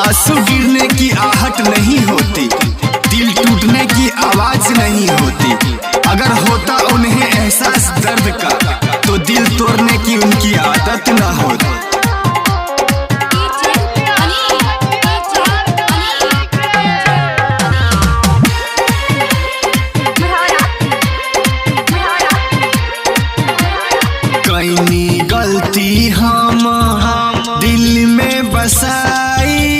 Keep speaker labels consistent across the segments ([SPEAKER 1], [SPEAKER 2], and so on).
[SPEAKER 1] आंसू गिरने की आहट नहीं होती, दिल टूटने की आवाज नहीं होती। अगर होता उन्हें एहसास दर्द का तो दिल तोड़ने की उनकी आदत ना होती। कईनी गलती हम दिल में बसाई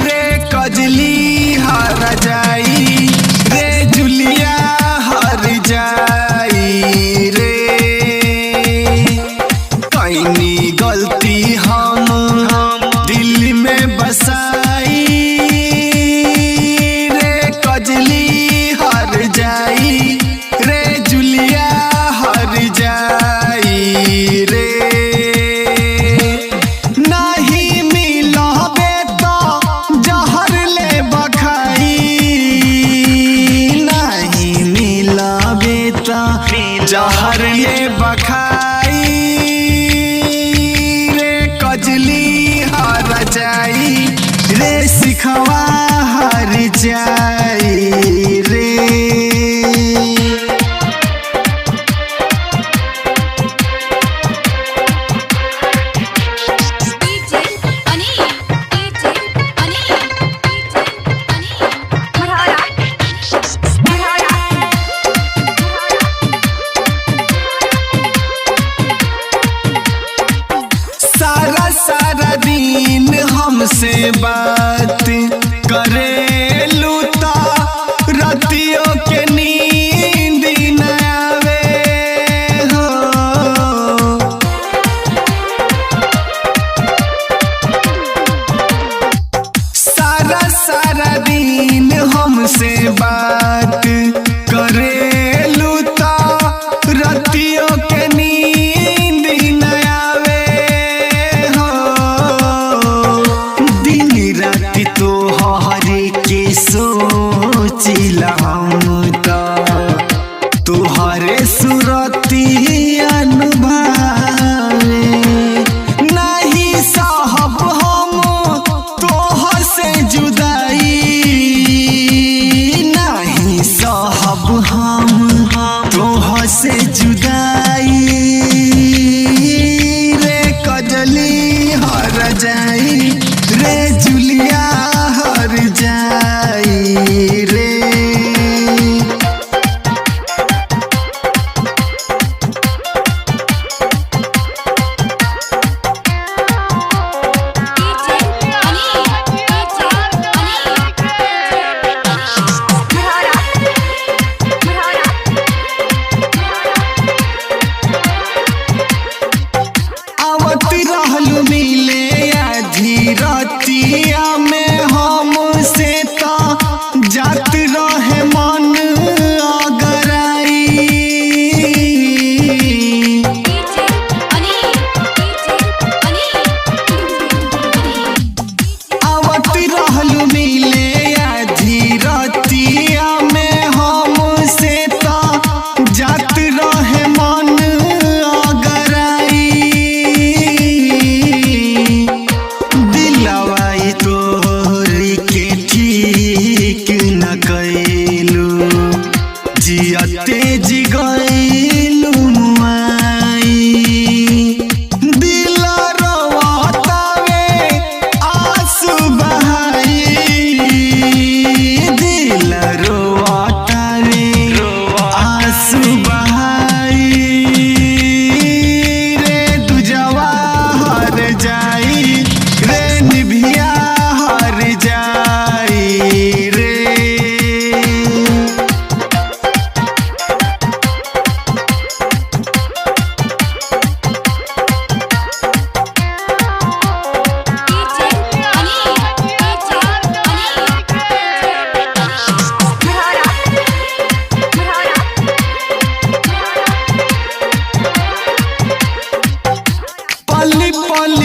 [SPEAKER 1] रे, कजली हार जाई रे, जुलिया हार जाई रे। कईनी गलती हम दिल में बसाई रे, कजली हार जाई रे, जुलिया हार जाई रे। नहीं मिलबे तो जहर ले बखाई, नहीं मिलबे तो जहर ले बखाई रे, कजली हार जाई रे, सिखवा हार जाई रे। सारा दिन हमसे बात करेलू ता रातियों के नींद न आवे हो। सारा दिन हमसे बात करेलू ता रातियों के नींद न आवे हो। दिन रात तो हरे के सोचिला हम तो तुहरे सुरतिया नुभावे। नहीं साहब हम तोहर से जुदाई, नहीं साहब हम तोहर से जुदाई रे, कजली हार जाई रे, जुलिया हार जाई रे। रहलू मिले आधी रतिया में हमसे तो जात रहे मन अगराई। आवत रहलू मिले आधी रतिया में हमसे तो जात रहे मन जियते जिगैलू माई। दिल रोवतावे आंसू बहाई, दिल रोवतावे आंसू बहाई रे, दुजवा हार जाई रे, निभिया हार जाई रे। पल